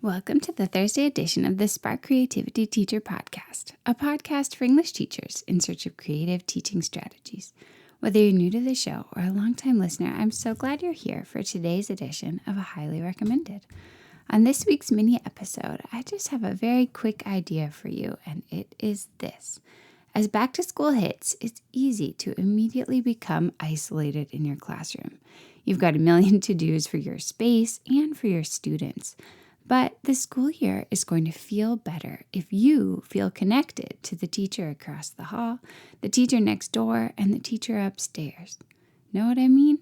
Welcome to the Thursday edition of the Spark Creativity Teacher Podcast, a podcast for English teachers in search of creative teaching strategies. Whether you're new to the show or a longtime listener, I'm so glad you're here for today's edition of A Highly Recommended. On this week's mini episode, I just have a very quick idea for you, and it is this. As back to school hits, it's easy to immediately become isolated in your classroom. You've got a million to-dos for your space and for your students. But the school year is going to feel better if you feel connected to the teacher across the hall, the teacher next door, and the teacher upstairs. Know what I mean?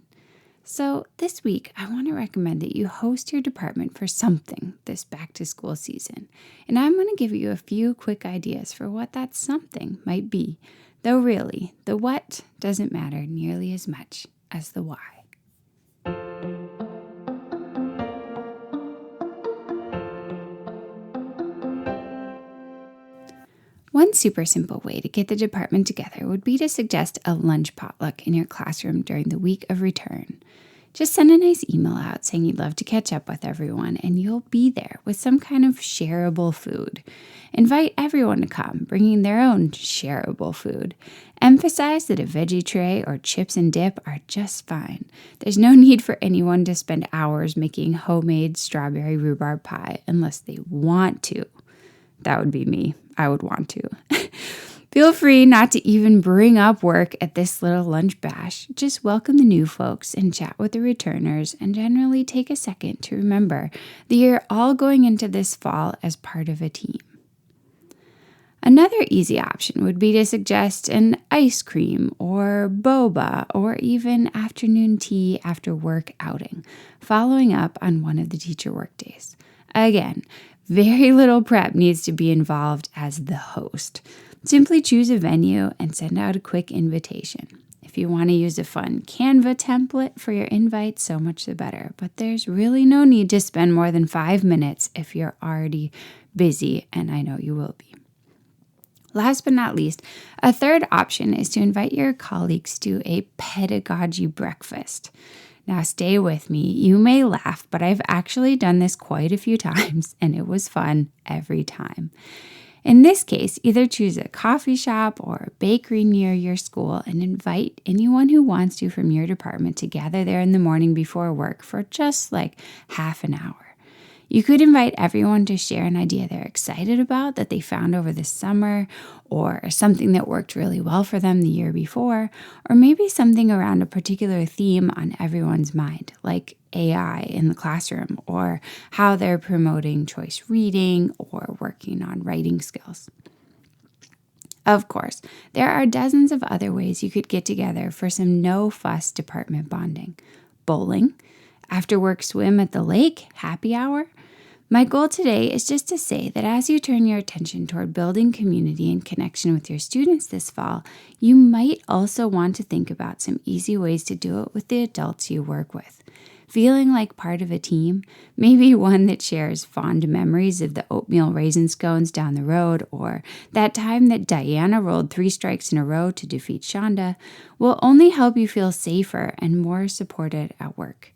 So this week, I want to recommend that you host your department for something this back-to-school season. And I'm going to give you a few quick ideas for what that something might be. Though really, the what doesn't matter nearly as much as the why. One super simple way to get the department together would be to suggest a lunch potluck in your classroom during the week of return. Just send a nice email out saying you'd love to catch up with everyone, and you'll be there with some kind of shareable food. Invite everyone to come, bringing their own shareable food. Emphasize that a veggie tray or chips and dip are just fine. There's no need for anyone to spend hours making homemade strawberry rhubarb pie unless they want to. That would be me. I would want to. Feel free not to even bring up work at this little lunch bash. Just welcome the new folks and chat with the returners, and generally take a second to remember that you're all going into this fall as part of a team. Another easy option would be to suggest an ice cream or boba or even afternoon tea after work outing, following up on one of the teacher workdays. Again, very little prep needs to be involved as the host. Simply choose a venue and send out a quick invitation. If you want to use a fun Canva template for your invite, so much the better. But there's really no need to spend more than 5 minutes if you're already busy, and I know you will be. Last but not least, a third option is to invite your colleagues to a pedagogy breakfast. Now stay with me. You may laugh, but I've actually done this quite a few times, and it was fun every time. In this case, either choose a coffee shop or a bakery near your school and invite anyone who wants to from your department to gather there in the morning before work for just like half an hour. You could invite everyone to share an idea they're excited about that they found over the summer, or something that worked really well for them the year before, or maybe something around a particular theme on everyone's mind, like AI in the classroom, or how they're promoting choice reading or working on writing skills. Of course, there are dozens of other ways you could get together for some no-fuss department bonding. Bowling, after-work swim at the lake, happy hour. My goal today is just to say that as you turn your attention toward building community and connection with your students this fall, you might also want to think about some easy ways to do it with the adults you work with. Feeling like part of a team, maybe one that shares fond memories of the oatmeal raisin scones down the road, or that time that Diana rolled 3 strikes in a row to defeat Shonda, will only help you feel safer and more supported at work.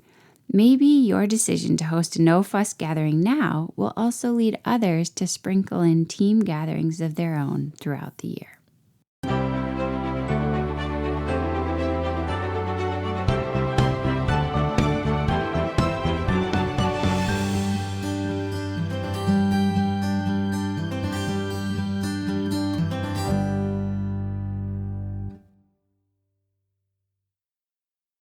Maybe your decision to host a no-fuss gathering now will also lead others to sprinkle in team gatherings of their own throughout the year.